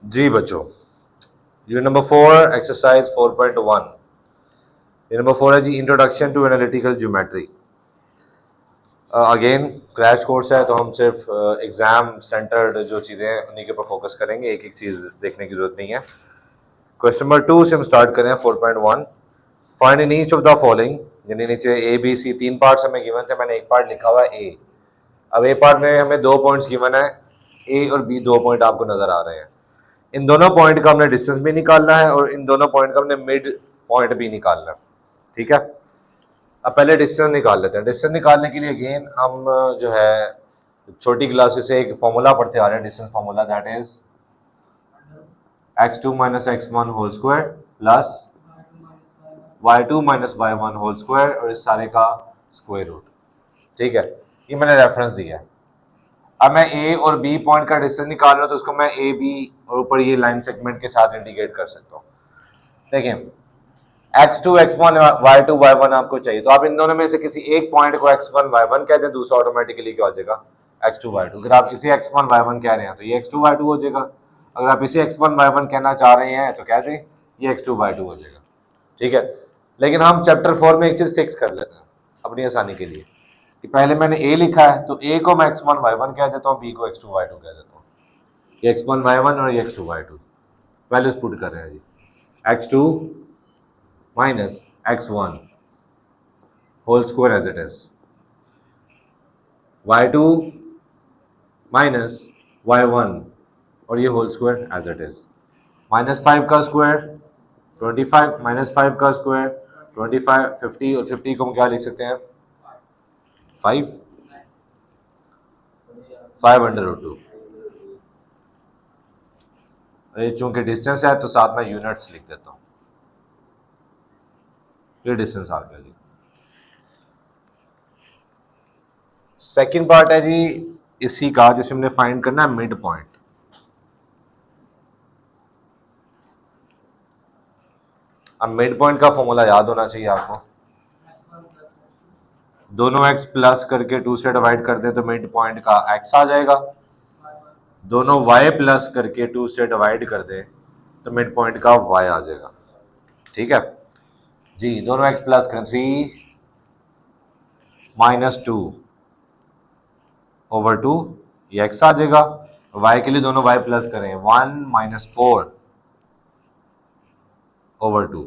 जी बच्चों, unit number 4 exercise 4.1। Unit number 4 है जी introduction to analytical geometry. Again crash course है तो हम सिर्फ एग्जाम सेंटर्ड जो चीज़ें हैं उन्हीं के ऊपर फोकस करेंगे, एक एक चीज़ देखने की जरूरत नहीं है। क्वेश्चन नंबर 2 से हम स्टार्ट करें 4.1। Find in each of the following, यानी नीचे ए बी सी तीन पार्ट्स हमें गिवन थे, मैंने एक पार्ट लिखा हुआ है ए। अब ए पार्ट में हमें दो पॉइंट्स गिवन है, ए और बी दो पॉइंट आपको नजर आ रहे हैं। इन दोनों पॉइंट का हमने डिस्टेंस भी निकालना है और इन दोनों पॉइंट का हमने मिड पॉइंट भी निकालना है। ठीक है, अब पहले डिस्टेंस निकाल लेते हैं। डिस्टेंस निकालने के लिए अगेन हम जो है छोटी क्लासेस से एक फॉर्मूला पढ़ते आ रहे हैं, distance formula, that is x2 minus x1 whole square plus y2 minus y1 whole square और इस सारे का स्क्वायर रूट। ठीक है, ये मैंने रेफरेंस दिया है। अब मैं ए और बी पॉइंट का डिस्टेंस निकाल रहा हूं तो उसको मैं ए बी और ऊपर ये लाइन सेगमेंट के साथ इंडिकेट कर सकता हूँ। देखिए x2 x1 y2 y1 आपको चाहिए, तो आप इन दोनों में से किसी एक पॉइंट को x1 y1 कह दें, दूसरा ऑटोमेटिकली क्या हो जाएगा x2 y2। अगर आप इसे x1 y1 कह रहे हैं तो ये x2 y2 हो जाएगा। अगर आप इसे x1 y1 कहना चाह रहे हैं तो कह दें ये x2 y2 हो जाएगा। ठीक है, लेकिन हम चैप्टर 4 में एक चीज फिक्स कर लेते हैं अपनी आसानी के लिए कि पहले मैंने a लिखा है तो a को मैं x1 y1 कह देता हूँ, b को x2 y2 कह देता हूँ। ये x1 y1 और ये x2 y2 वैल्यूज पुट कर रहे हैं जी। x2 minus x1 whole square as it is, y2 minus y1 और ये whole square as it is. -5 का स्क्वायर 25, -5 का स्क्वायर 25, 50 और 50 को हम क्या लिख सकते हैं 5 5√2। ये चूंकि डिस्टेंस है तो साथ में यूनिट्स लिख देता हूँ। ये डिस्टेंस आ गया जी। सेकंड पार्ट है जी इसी का, जिसमें हमने फाइंड करना है मिड पॉइंट। अब मिड पॉइंट का फॉर्मूला याद होना चाहिए आपको। दोनों x प्लस करके 2 से डिवाइड कर दें तो मिड पॉइंट का x आ जाएगा। दोनों y प्लस करके 2 से डिवाइड कर दें तो मिड पॉइंट का y आ जाएगा। ठीक है जी, दोनों x प्लस करें 3 -2 ओवर 2, ये x आ जाएगा। y के लिए दोनों y प्लस करें 1 -4 ओवर 2,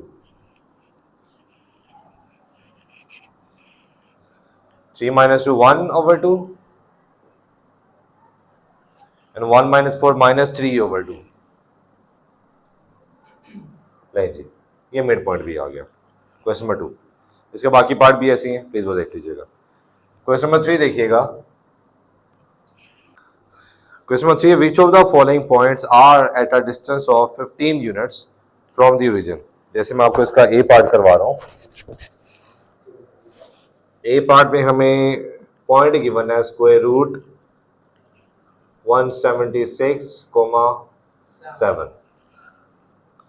3 -2 1 ओवर 2 एंड 1 -4 -3 ओवर 2। नहीं जी, ये मिड पॉइंट भी आ गया। क्वेश्चन नंबर 2, इसके बाकी पार्ट भी ऐसे ही हैं, प्लीज वो देख लीजिएगा। क्वेश्चन नंबर 3 देखिएगा। Question number 3, which of the following points are at a distance of 15 units from the origin. जैसे मैं आपको इसका ए पार्ट करवा रहा हूँ। ए पार्ट में हमें पॉइंट गिवन है स्क्वायर रूट 176,7।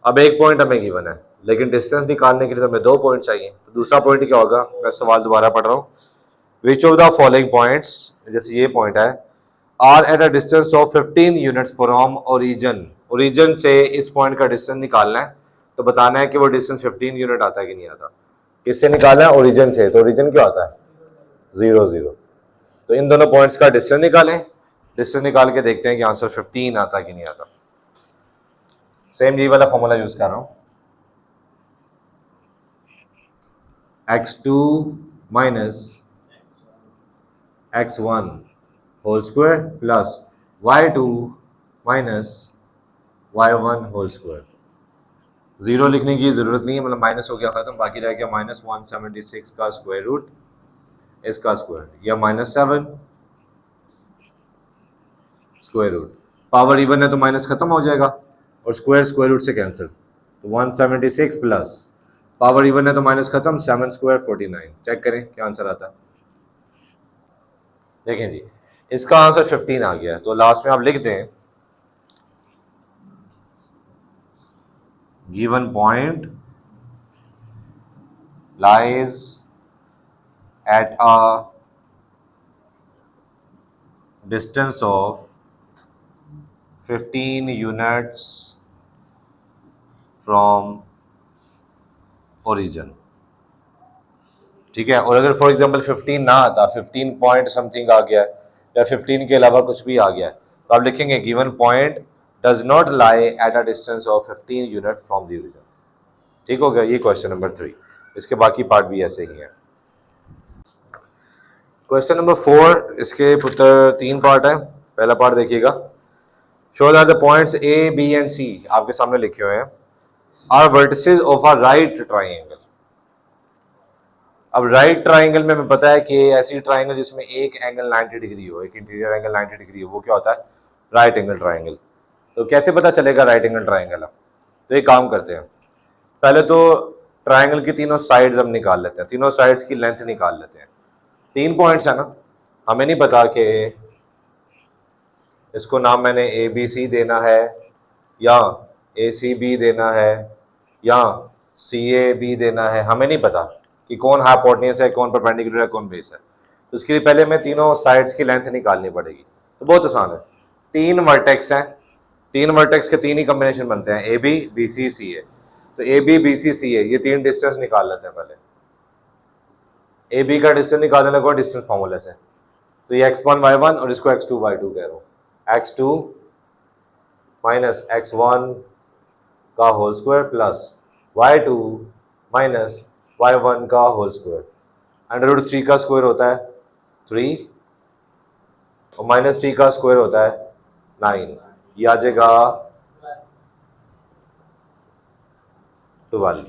अब एक पॉइंट हमें गिवन है लेकिन डिस्टेंस निकालने के लिए हमें दो पॉइंट चाहिए, तो दूसरा पॉइंट क्या होगा, मैं सवाल दोबारा पढ़ रहा हूँ। Which of the following points, जैसे ये पॉइंट है, are at a distance of 15 units from origin. Origin से इस पॉइंट का डिस्टेंस निकालना है, तो बताना है कि वो डिस्टेंस 15 यूनिट आता है कि नहीं आता। किससे निकालना है, ओरिजिन से, तो ओरिजिन क्या आता है 0 0। तो इन दोनों पॉइंट्स का डिस्टेंस निकालें, डिस्टेंस निकाल के देखते हैं कि आंसर 15 आता है कि नहीं आता। सेम यही वाला फॉर्मूला यूज कर रहा हूं, x2 minus x1 whole square plus y2 minus y1 whole square. Zero लिखने की जरूरत नहीं है, मतलब माइनस हो गया खत्म, बाकी रह गया -176 का स्क्वायर रूट, इसका स्क्वायर या -7 स्क्वायर रूट। पावर इवन है तो माइनस खत्म हो जाएगा और स्क्वायर स्क्वायर रूट से कैंसिल, तो 176 प्लस पावर इवन है तो माइनस खत्म, 7 स्क्वायर 49। चेक करें क्या आंसर आता है। देखें जी, इसका आंसर 15 आ गया, तो लास्ट में आप लिख दें given point lies at a distance of 15 units from origin, ठीक है। और अगर फॉर एग्जांपल 15 ना आता, 15 पॉइंट समथिंग आ गया या 15 के अलावा कुछ भी आ गया, तो आप लिखेंगे given point does not lie at a distance of 15 unit from the origin. ठीक हो गया, ये क्वेश्चन नंबर 3। इसके बाकी पार्ट भी ऐसे ही हैं। क्वेश्चन नंबर 4, इसके पुत्र 3 पार्ट है। पहला पार्ट देखिएगा, show that the points A B and C आपके सामने लिखे हुए हैं are vertices of a right triangle. अब राइट ट्राइंगल में हमें पता है कि ऐसी ट्राइंगल जिसमें एक एंगल 90 डिग्री हो, एक इंटीरियर एंगल 90 डिग्री हो, वो क्या होता है? Right angle triangle. तो कैसे पता चलेगा राइट एंगल ट्राइंगल है? तो एक काम करते हैं, पहले तो ट्राइंगल की तीनों साइड्स हम निकाल लेते हैं, तीनों साइड्स की लेंथ निकाल लेते हैं। 3 पॉइंट्स है ना, हमें नहीं पता कि इसको नाम मैंने ए बी सी देना है या ए सी बी देना है या सी ए बी देना है, हमें नहीं पता कि कौन हाइपोटेन्यूस है, कौन परपेंडिकुलर है, कौन बेस है। तो इसके लिए पहले हमें तीनों साइड्स की लेंथ निकालनी पड़ेगी। तो बहुत आसान है, 3 वर्टेक्स हैं, 3 वर्टेक्स के 3 ही कॉम्बिनेशन बनते हैं, A B B C C ए। तो A B B C C ए, ये 3 डिस्टेंस निकाल लेते हैं पहले। ए बी का डिस्टेंस निकालने लगो डिस्टेंस फॉर्मूले से, तो ये x1 y1 और इसको x2 y2 कह रहा हूँ। x2 माइनस x1 का whole square plus y2 minus y1 का होल स्क्वायर। अंडर रूट 3 का स्क्वायर होता है 3 और माइनस 3 का स्क्वायर होता है 9, ये आ जाएगा 12।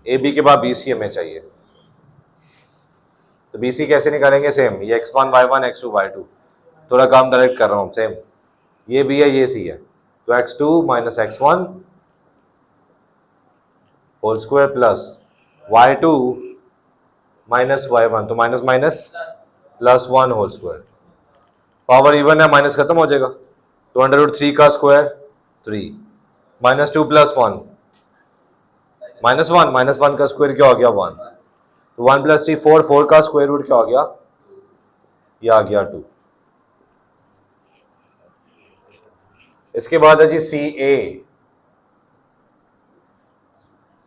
ए बी के बाद बी सी हमें चाहिए, तो बी सी कैसे निकालेंगे? सेम, ये x1 y1 x2 y2, थोड़ा काम डायरेक्ट कर रहा हूँ। सेम, ये बी है ये सी है, तो x2 minus x1 whole square plus y2 minus y1, तो minus minus plus 1 whole square. Power even है, माइनस खत्म हो जाएगा, तो अंडर रूट 3 का square 3 minus 2 plus 1 minus 1, minus 1 का स्क्वायर क्या हो गया? 1, तो 1 प्लस 3 4, 4 का स्क्वायर रूट क्या हो गया? ये आ गया 2। इसके बाद है जी सी ए।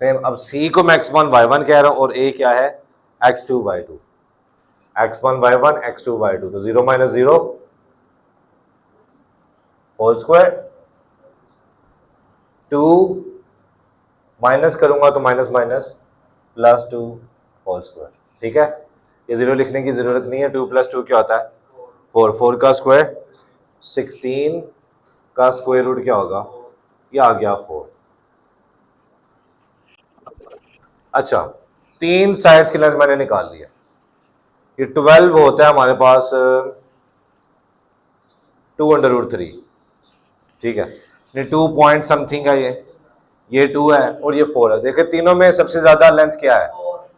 सेम, अब सी को मैं x1 y1 कह रहा हूं और ए क्या है? x2 y2, x1 y1 x2 y2, तो 0 माइनस 0 होल स्क्वायर, 2 माइनस करूंगा तो minus minus plus 2 whole square. ठीक है, ये 0 लिखने की जरूरत नहीं है, 2 प्लस 2 क्या होता है? 4, 4 का स्क्वायर 16 का स्क्वायर रूट क्या होगा? ये आ गया 4। अच्छा, 3 साइड्स की लेंथ मैंने निकाल लिया, ये 12 होता है हमारे पास 2 अंडर रूट 3। ठीक है, ये 2 पॉइंट समथिंग है, ये 2 है और ये 4 है। देखिए तीनों में सबसे ज्यादा लेंथ क्या है?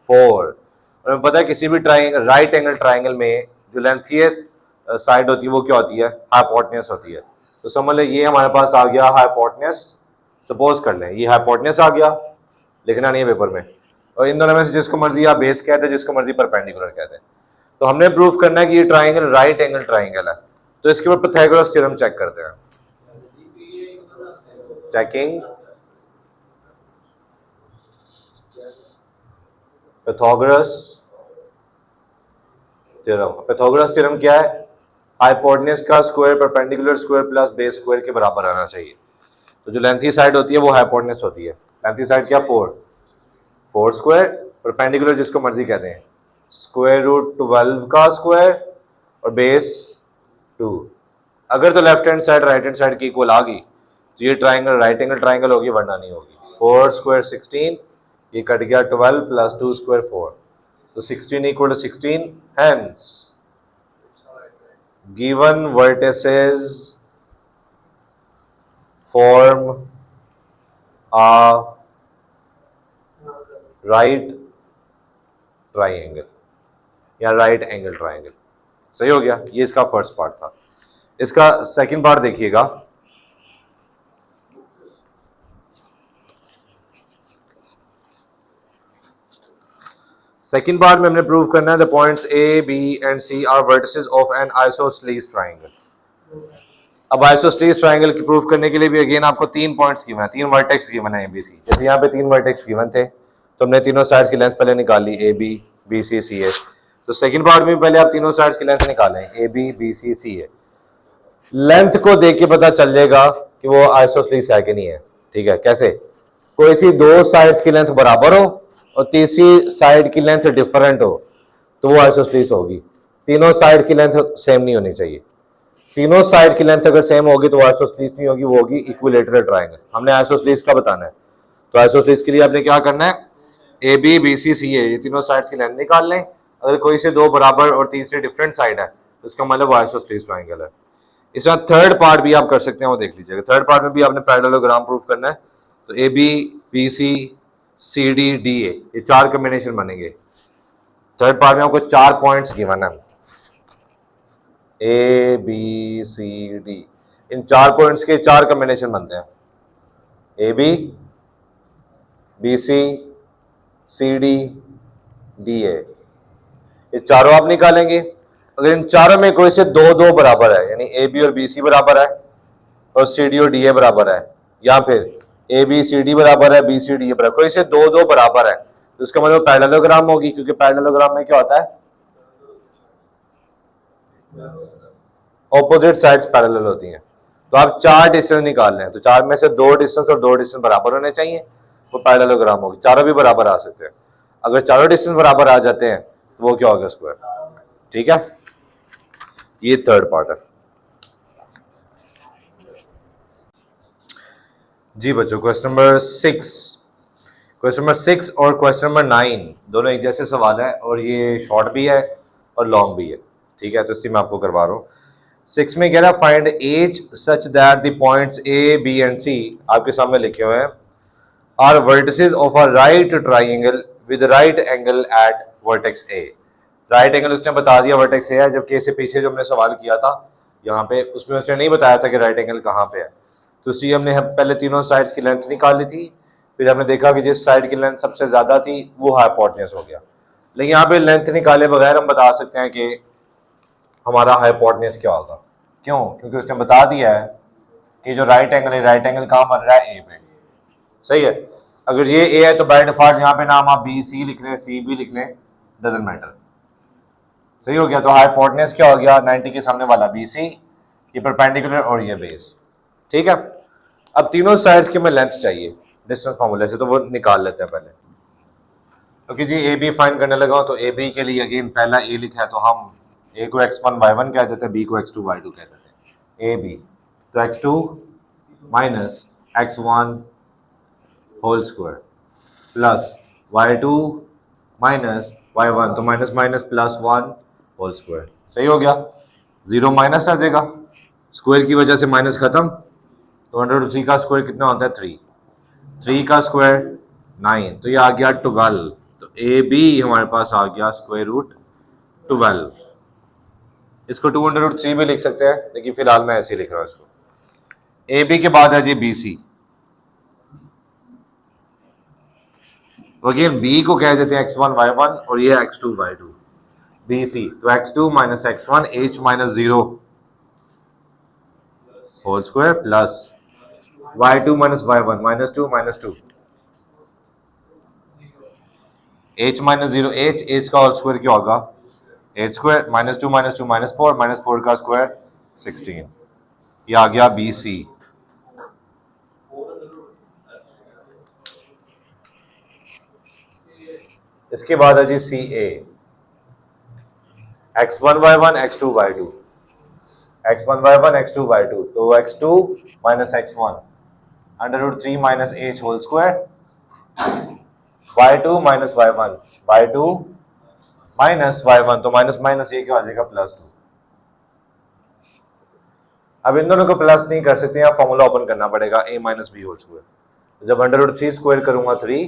4। और हमें पता है किसी भी ट्राइंगल, राइट एंगल ट्राइंगल में जो लेंथ ये साइड होती है वो क्या होती है? हाइपोटेन्यूस होती है। तो समझ लें ये हमारे पास आ गया हाइपोटेन्यूस, सपोज कर लें ये हाइपोटेन्यूस आ गया, लिखना नहीं है पेपर में। और इन दोनों में से जिसको मर्जी आप बेस कहते हैं, जिसको मर्जी परपेंडिकुलर कहते हैं। तो हमने प्रूव करना है कि ये ट्राइंगल राइट एंगल ट्राइंगल है। तो इसके ऊपर पाइथागोरस थ्योरम चेक करते हैं। Checking Pythagoras theorem. Pythagoras theorem क्या है? हाइपोटेन्यूस का square perpendicular square plus base square के बराबर आना चाहिए। तो जो लेंथी साइड होती है वो हाइपोटेन्यूस होती है। लेंथी साइड क्या? 4 स्क्वायर, परपेंडिकुलर जिसको मर्जी कहते हैं स्क्वायर रूट 12 का स्क्वायर और बेस 2। अगर तो left hand side right hand side की इक्वल आ गई तो ये ट्राइंगल राइट एंगल ट्राइंगल होगी, वरना नहीं होगी। 4 स्क्वायर 16, ये कट गया 12 प्लस 2 स्क्वायर 4, तो 16 equal to 16। Hence given vertices form a right triangle या राइट एंगल ट्राइंगल। सही हो गया, ये इसका फर्स्ट पार्ट था। इसका सेकंड पार्ट देखिएगा, सेकंड पार्ट में हमने प्रूव करना है the points A B and C are vertices of an isosceles triangle. अब आइसोस्सेलेस ट्रायंगल की प्रूफ करने के लिए भी अगेन आपको 3 पॉइंट्स गिवन है, 3 वर्टेक्स गिवन है एबीसी। जैसे यहाँ पे 3 वर्टेक्स गिवन थे तो हमने तीनों साइड्स की लेंथ पहले निकाल ली, ए बी बी सी सी ए। तो सेकंड पार्ट में पहले आप तीनों साइड्स की लेंथ निकालें, A B B C C A. Length को देख के पता चल जाएगा कि वो आइसोस्सेलेस है कि नहीं है। ठीक है, कैसे? कोई सी दो साइड्स की लेंथ बराबर हो और तीसरी साइड की लेंथ डिफरेंट हो तो वो आइसोस्सेलेस होगी। तीनों साइड की लेंथ सेम नहीं होनी चाहिए। तीनों साइड की लेंथ अगर सेम होगी तो आइसोस्सेलेस नहीं होगी, वो होगी इक्विलेटरल ट्रायंगल। हमने आइसोस्सेलेस का बताना है, तो आइसोस्सेलेस के लिए आपने क्या करना है, A B B C C ए, ये तीनों साइड्स की लेंथ निकाल लें। अगर कोई से दो बराबर और तीसरी डिफरेंट साइड है तो इसका मतलब आइसोस्सेलेस ट्रायंगल है। इसमें थर्ड पार्ट भी आप कर सकते हैं, वो देख लीजिएगा। थर्ड पार्ट में भी आपने पैरेललोग्राम प्रूफ करना है। तो A B B C C D D A, ये 4 कॉम्बिनेशन बनेंगे। थर्ड पार्ट में आपको 4 पॉइंट्स गिवन है, ए बी सी डी। इन 4 पॉइंट्स के 4 कॉम्बिनेशन बनते हैं, A B B C C D D A. ये चारों आप निकालेंगे। अगर इन चारों में कोई से दो दो बराबर है, यानी ए बी और बी सी बराबर है और सी डी और डी ए बराबर है, या फिर ए बी सी डी बराबर है, बी सी डी ए बराबर, कोई से दो दो बराबर है तो उसका मतलब पैरेललोग्राम होगी, क्योंकि पैरेललोग्राम में क्या होता है, ऑपोजिट साइड्स पैरेलल होती हैं। तो आप 4 डिस्टेंस निकाल लें, तो 4 में से 2 डिस्टेंस और 2 डिस्टेंस बराबर होने चाहिए, वो पैरेललोग्राम होगी। चारों भी बराबर आ सकते हैं। अगर चारों डिस्टेंस बराबर आ जाते हैं तो वो क्या होगा, स्क्वायर। ठीक है, ये थर्ड पार्ट है जी बच्चों। क्वेश्चन नंबर 6, क्वेश्चन नंबर 6 और क्वेश्चन नंबर 9 दोनों एक जैसे सवाल है और ये शॉर्ट भी है और लॉन्ग भी है। ठीक है, तो इसलिए मैं आपको करवा रहा हूँ। 6 में कह रहा है find as such that the points A B and C आपके सामने लिखे हुए हैं are vertices of a right triangle with right angle at vertex A. Right angle उसने बता दिया वर्टेक्स ए है, जबकि इससे पीछे जो हमने सवाल किया था यहाँ पे उसमें उसने नहीं बताया था कि राइट एंगल कहाँ पे है। तो इसलिए हमने पहले तीनों साइड्स की लेंथ निकाल ली थी, फिर हमने देखा कि जिस साइड की लेंथ सबसे ज्यादा थी वो हाइपोटेन्यूज हो गया। लेकिन यहाँ पे लेंथ निकाले बगैर हम बता सकते हैं कि हमारा हाइपोटेन्यूज क्या होगा। क्यों? क्योंकि उसने बता दिया है कि जो राइट एंगल है, राइट एंगल कहाँ बन रहा है, ए पे। सही है। अगर ये ए है तो बाय डिफॉल्ट यहाँ पे नाम आप बी सी लिख लें, सी भी लिख लें, डजंट मैटर। सही हो गया। तो हाइपोटेन्यूज क्या हो गया, 90 के सामने वाला बी सी, ये परपेंडिकुलर और ये बेस। ठीक है, अब तीनों साइड्स की हमें लेंथ चाहिए डिस्टेंस फार्मूले से, तो वो निकाल लेते हैं पहले। क्योंकि जी ए बी फाइंड करने लगा हूं, तो ए बी के लिए अगेन पहला ए लिखा है तो हम ए को x1 y1 कह देते हैं, बी को x2 y2 कह देते हैं। ए बी तो x2 minus x1 whole square plus y2 minus y1, तो minus minus plus 1 whole square. सही हो गया। 0 माइनस आ जाएगा, स्क्वायर की वजह से माइनस खत्म, तो √3 का स्क्वायर कितना होता है, 3। 3 का स्क्वायर 9, तो ये आ गया 12। तो ए बी हमारे पास आ गया स्क्वायर रूट 12। इसको 2√3 भी लिख सकते हैं, लेकिन फिलहाल मैं ऐसे ही लिख रहा हूँ इसको। ए बी के बाद है जी बी सी। अगेन बी को कह देते हैं x1 y1 और ये x2 y2। बी सी तो x2 minus x1 h minus 0 whole square plus y2 minus y1 minus 2 minus 2 h minus 0 h का होल स्क्वायर क्या होगा, h square minus 2 minus 2 minus 4 minus 4 का स्क्वायर 16। ये आ गया B C. इसके बाद है जी सी ए, x1 y1 x2 y2, x1 y1 x2 y2, तो x2 minus x1 √3 minus h whole square, y2 minus y1 y2 minus y1, तो माइनस माइनस ये क्या हो जाएगा, +2। अब इन दोनों को प्लस नहीं कर सकते, यहाँ फॉर्मूला ओपन करना पड़ेगा, a minus B whole square. जब √3 स्क्वायर करूंगा 3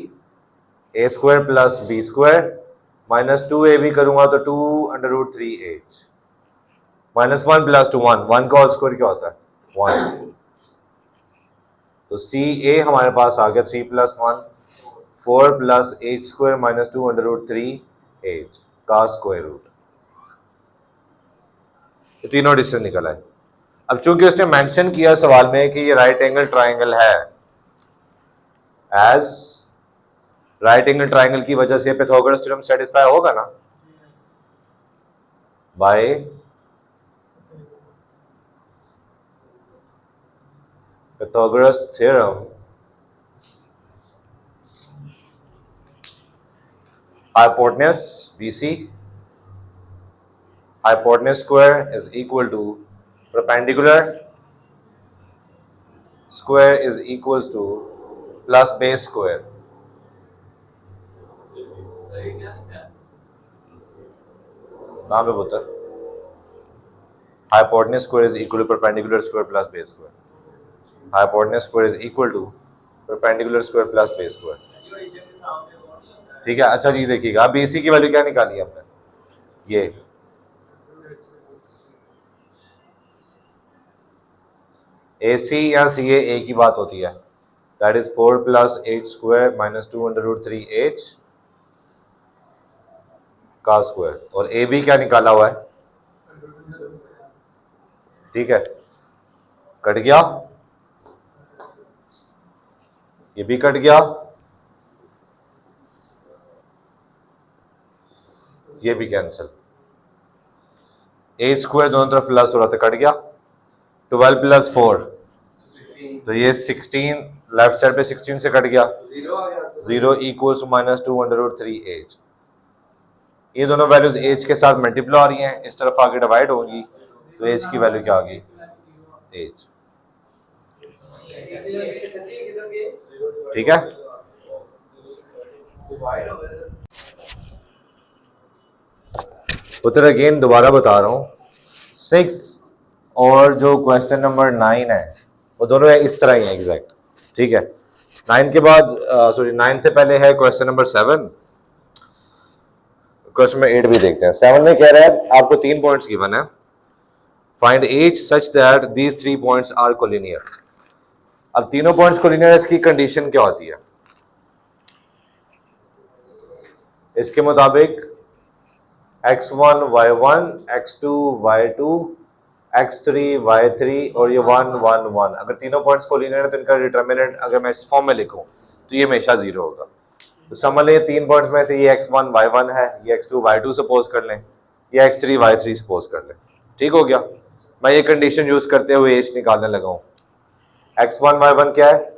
a स्क्वायर plus B square minus 2ab करूंगा तो 2√3h माइनस 1 प्लस 2 1, 1 का होल स्क्वायर क्या होता है, 1। तो सी ए हमारे पास आ गया 3 plus 1 4 plus h square minus 2√3h का स्क्वायर रूट। तीनों डिस्टेंस निकला है। अब चूंकि उसने मेंशन किया सवाल में कि ये राइट एंगल ट्राइंगल है, एज राइट एंगल ट्राइंगल की वजह से पाइथागोरस थ्योरम सेटिस्फाई होगा ना by Pythagoras theorem hypotenuse BC, hypotenuse square is equal to perpendicular square is equals to plus base square. कहाँ पे पुत्र? Hypotenuse square is equal to perpendicular square plus base square. Hypotenuse square is equal to perpendicular square plus base square. ठीक है, अच्छा जी देखिएगा, अब BC की value क्या निकाली हमने? ये AC या CA A की बात होती है, that is 4 plus h square minus 2√3h का स्क्वायर, और AB क्या निकाला हुआ है? ठीक है, कट गया, ये भी कट गया, ये भी कैंसिल, h स्क्वायर दोनों तरफ प्लस हो रहा था, कट गया, 12 प्लस 4 तो ये 16, लेफ्ट साइड पे 16 से कट गया, 0 इक्वल्स माइनस 2√3h। ये दोनों वैल्यूज h के साथ मल्टीप्लाई हो रही हैं, इस तरफ आगे डिवाइड होंगी, तो h की वैल्यू क्या आ गई? h। ठीक है, उत्तर अगेन दोबारा बता रहा हूं, 6 और जो क्वेश्चन नंबर 9 है वो दोनों इस तरह ही है एग्जैक्ट। ठीक है, 9 के बाद सॉरी 9 से पहले है क्वेश्चन नंबर 7, क्वेश्चन नंबर 8 भी देखते हैं। 7 में कह रहा है आपको 3 पॉइंट्स गिवन है, find h such that these 3 points are collinear. अब तीनों पॉइंट्स कोलिनियर, इसकी कंडीशन क्या होती है? इसके मुताबिक x1 y1 x2 y2 x3 y3 और ये 1 1 1, अगर तीनों पॉइंट्स कोलिनियर है तो इनका डिटर्मिनेंट अगर मैं इस फॉर्म में लिखूं तो ये हमेशा 0 होगा। तो समझ लें 3 पॉइंट्स में से ये x1 y1 है, ये x2 y2 सपोज कर लें, ये x3 y3 सपोज कर लें। ठीक हो गया, मैं ये कंडीशन यूज करते हुए h निकालने लगा हूं। x1 y1 क्या है?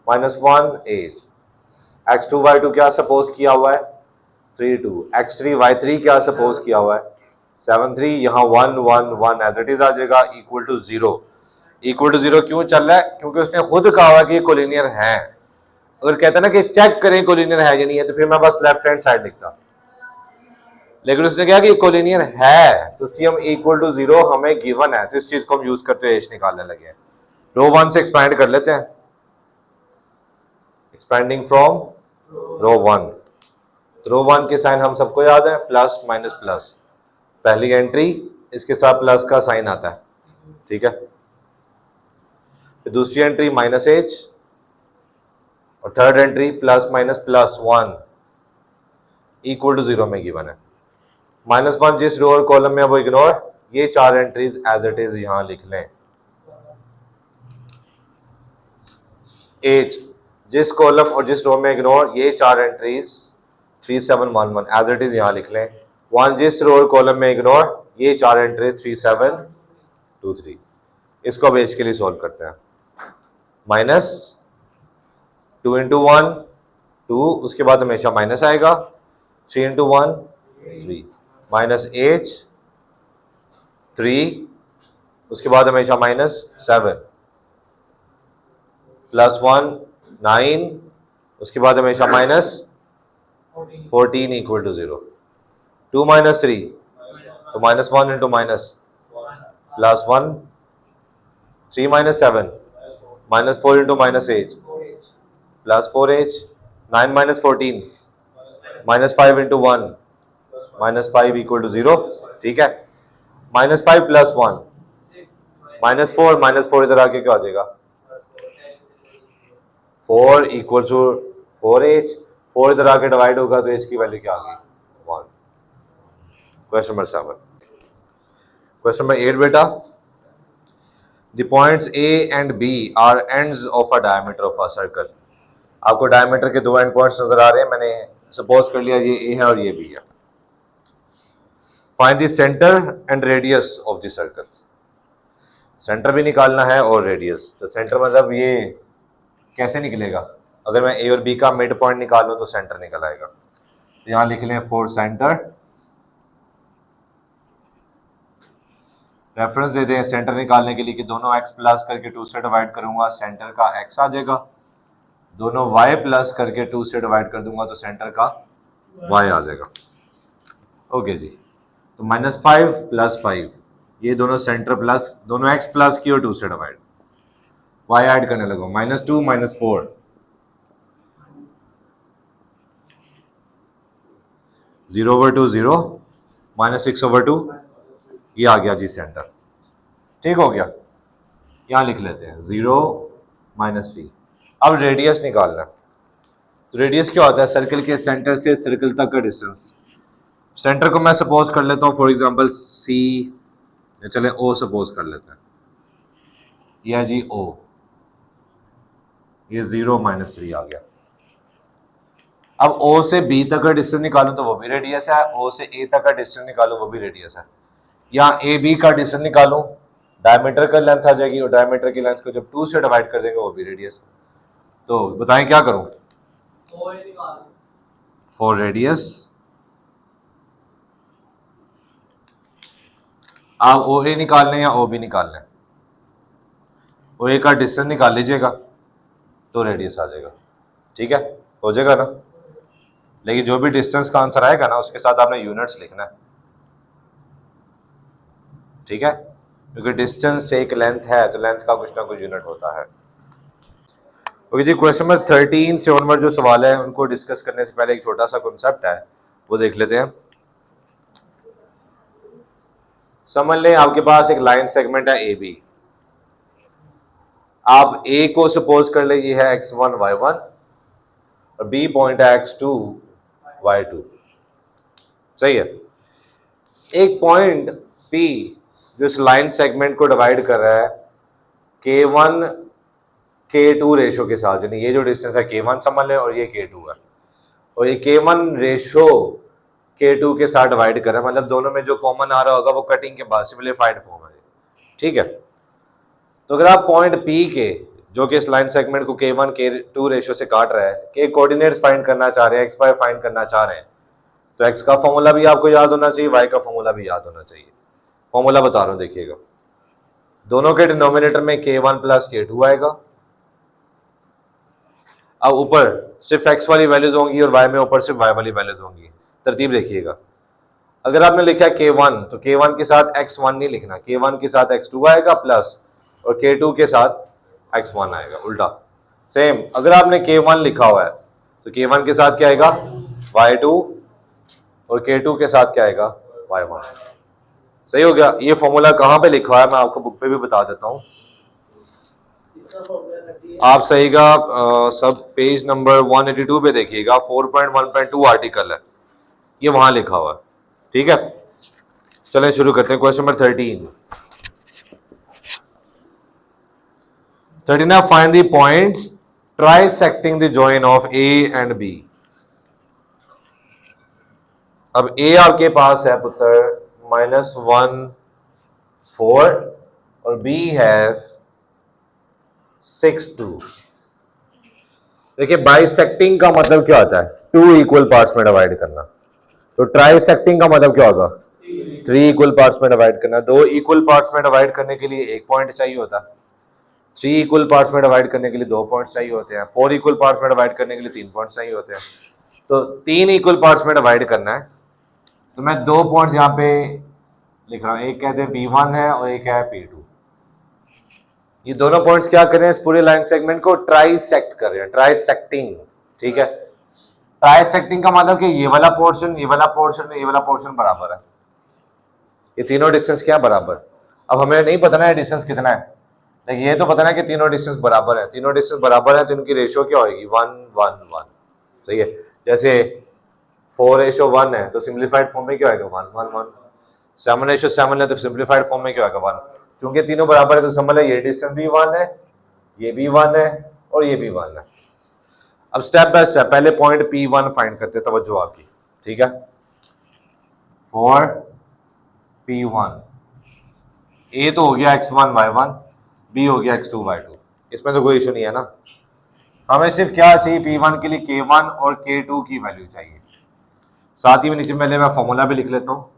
-1 h, x2 y2 क्या सपोज किया हुआ है? 3 2, x3 y3 क्या सपोज किया हुआ है? 7 3, यहाँ 1 1 1 एज इट इज आ जाएगा, इक्वल टू 0। इक्वल टू 0 क्यों चल रहा है? क्योंकि उसने खुद कहा हुआ कि ये कोलिनियर है। अगर कहता ना कि चेक करें कोलिनियर है या नहीं है, तो फिर मैं बस लेफ्ट हैंड साइड लिखता, लेकिन उसने कहा कि कोलिनियर है, तो सी हम इक्वल टू 0 हमें गिवन है, तो इस चीज को हम यूज करते हुए एच निकालने लगे हैं। रो 1 से एक्सपैंड कर लेते हैं, एक्सपैंडिंग फ्रॉम रो 1। रो 1 के साइन हम सबको याद है, प्लस माइनस प्लस, पहली एंट्री इसके साथ प्लस का साइन आता है। ठीक है, फिर दूसरी एंट्री माइनस एच, और third entry plus minus plus 1 equal to 0 में गिवन है। -1 जिस रो और कॉलम में वो इग्नोर, ये 4 एंट्रीज एज इट इज यहां लिख लें। एच जिस कॉलम और जिस रो में इग्नोर, ये 4 एंट्रीज 3 7 1 1 एज इट इज यहां लिख लें। 1 जिस रो और कॉलम में इग्नोर, ये 4 एंट्रीज 3 7 2 3। इसको अब एच के लिए सॉल्व करते हैं। -2 इंटू 1 2, उसके बाद हमेशा माइनस आएगा, 3 इंटू 1 3, माइनस एच 3, उसके बाद हमेशा -7, प्लस 1 9, उसके बाद हमेशा -14 इक्वल टू 0। 2 - 3 तो -1 into minus, plus 1, 3 - 7 -4 into -8 plus 4h, 9 - 14 -5 into 1 -5 equal to 0। ठीक है, -5 प्लस 1 -4 इधर आके क्या हो जाएगा? 4 इक्वल टू 4h, 4 इधर आके डिवाइड होगा तो h की वैल्यू क्या आ गई? 1। Question number 7। क्वेश्चन नंबर 8 बेटा, the points A and B are ends of a diameter of a circle. आपको डायमीटर के दो एंड पॉइंट्स नजर आ रहे हैं, मैंने सपोज कर लिया ये ए है और ये बी है। Find the centre and radius of the circle. Centre भी निकालना है और रेडियस। तो सेंटर मतलब ये कैसे निकलेगा, अगर मैं ए और बी का मिड पॉइंट निकालूं तो सेंटर निकल आएगा। तो यहां लिख लें फॉर सेंटर, रेफरेंस दे दें सेंटर निकालने के लिए कि दोनों x प्लस करके 2 से डिवाइड करूंगा सेंटर का x आ जाएगा, दोनों y प्लस करके 2 से डिवाइड कर दूंगा तो सेंटर का y आ जाएगा। ओके जी, तो -5 + 5 ये दोनों सेंटर प्लस, दोनों x प्लस की और 2 से डिवाइड, y ऐड करने लगो -2 -4 0/2 0 -6/2 ये आ गया जी सेंटर। ठीक हो गया, यहाँ लिख लेते हैं 0 -3। अब रेडियस निकालना है। तो रेडियस क्या होता है, सर्कल के सेंटर से सर्कल तक का डिस्टेंस। सेंटर को मैं सपोज कर लेता हूँ फॉर एग्जांपल सी, चले ओ सपोज कर लेते हैं, यह जी ओ, ये 0 -3 आ गया। अब ओ से बी तक का डिस्टेंस निकालूं तो वो भी रेडियस है, ओ से ए तक का डिस्टेंस निकालूं वो भी रेडियस है। यहाँ ए बी का डिस्टेंस निकालूं, डायमीटर का लेंथ आ जाएगी और डायमीटर की लेंथ को जब 2 से डिवाइड कर देंगे वो भी रेडियस। तो बताएं क्या करूं, फॉर रेडियस आप ओ ए निकाल लें या ओ बी निकाल लें, ओ ए का डिस्टेंस निकाल लीजिएगा तो रेडियस आ जाएगा। ठीक है, हो जाएगा ना। लेकिन जो भी डिस्टेंस का आंसर आएगा ना उसके साथ आपने यूनिट्स लिखना है। ठीक है, क्योंकि डिस्टेंस से एक लेंथ है तो लेंथ का कुछ ना कुछ यूनिट होता है। ओके जी, क्वेश्चन नंबर 13 से ऑनवर्ड जो सवाल है उनको डिस्कस करने से पहले एक छोटा सा कॉन्सेप्ट है वो देख लेते हैं। समझ लें आपके पास एक लाइन सेगमेंट है ए बी, आप ए को सपोज कर ले ये है x1 y1 और बी पॉइंट है x2 y2। सही है, एक पॉइंट P जो इस लाइन सेगमेंट को डिवाइड कर रहा है K1 K2 रेशो के साथ, यानी ये जो डिस्टेंस है K1 समझ लें और ये K2 है, और ये K1 रेशो K2 के साथ डिवाइड कर रहा है, मतलब दोनों में जो कॉमन आ रहा होगा वो कटिंग के बाद सिंपलीफाइड फॉर्म है। ठीक है, तो अगर आप पॉइंट P के जो कि इस लाइन सेगमेंट को K1 K2 रेशो से काट रहा है के कोऑर्डिनेट्स फाइंड करना चाह रहे हैं, x y फाइंड करना चाह रहे हैं, तो x का फॉर्मूला भी आपको याद होना चाहिए, y का फॉर्मूला भी याद होना चाहिए। फॉर्मूला बता रहा हूं देखिएगा, दोनों के डिनोमिनेटर में K1 + K2 आएगा। अब ऊपर सिर्फ x वाली वैल्यूज होंगी और y में ऊपर सिर्फ y वाली वैल्यूज होंगी। तरतीब देखिएगा, अगर आपने लिखा है K1 तो K1 के साथ x1 नहीं लिखना, K1 के साथ x2 आएगा प्लस और K2 के साथ x1 आएगा उल्टा। सेम अगर आपने K1 लिखा हुआ है तो K1 के साथ क्या आएगा y2 और K2 के साथ क्या आएगा y1। सही हो गया। ये फॉर्मूला कहां पे लिखा है मैं आपको बुक पे भी बता देता हूं, आप सहीगा सब पेज नंबर 182 पे देखिएगा, 4.1.2 आर्टिकल है, ये वहां लिखा हुआ है। ठीक है, चलें शुरू करते हैं। Question number 13 find the points trisecting the join of A and B. अब ए आपके पास है पुत्र -1 4 और बी है 6 2। देखिए बाइसेक्टिंग का मतलब क्या होता है, टू इक्वल पार्ट्स में डिवाइड करना, तो ट्राइसेक्टिंग का मतलब क्या होगा, 3 इक्वल पार्ट्स में डिवाइड करना। 2 इक्वल पार्ट्स में डिवाइड करने के लिए 1 पॉइंट चाहिए होता है, 3 इक्वल पार्ट्स में डिवाइड करने के लिए 2 पॉइंट्स चाहिए होते हैं, 4 इक्वल पार्ट्स में डिवाइड करने के लिए 3 पॉइंट्स चाहिए होते हैं। तो 3 इक्वल पार्ट्स में डिवाइड करना है, तो मैं 2 पॉइंट्स यहाँ पे लिख रहा हूँ, एक कहते हैं P1 है और एक है P2। ये दोनों पॉइंट्स क्या कर रहे हैं, इस पूरे लाइन सेगमेंट को ट्राइसेक्ट कर रहे हैं, ट्राइसेक्टिंग। ठीक है, ट्राइसेक्टिंग का मतलब कि ये वाला पोर्शन, ये वाला पोर्शन, ये वाला पोर्शन बराबर है, ये तीनों डिस्टेंस क्या बराबर। अब हमें नहीं पता ना डिस्टेंस कितना है, लेकिन ये तो पता ना कि तीनों डिस्टेंस बराबर है। तीनों डिस्टेंस बराबर है तो इनकी रेशियो क्या होगी 1 1 1। सही है, जैसे 4:1 है तो सिंप्लीफाइड फॉर्म में क्या होगा 1 1 1, 7:7 है तो सिंप्लीफाइड फॉर्म में क्या होगा 1। क्योंकि तीनों बराबर है तो समझ लो ये डिस्टेंस भी 1 है, ये भी 1 है और ये भी 1 है। अब स्टेप बाय स्टेप पहले पॉइंट P1 फाइंड करते हैं, तवज्जो आपकी, ठीक है। फॉर P1 ए तो हो गया x1 y1, बी हो गया x2 y2, इसमें तो कोई इशू नहीं है ना। हमें सिर्फ क्या चाहिए, P1 के लिए K1 और K2 की वैल्यू चाहिए। साथ ही में नीचे पहले मैं फॉर्मूला भी लिख लेता हूँ।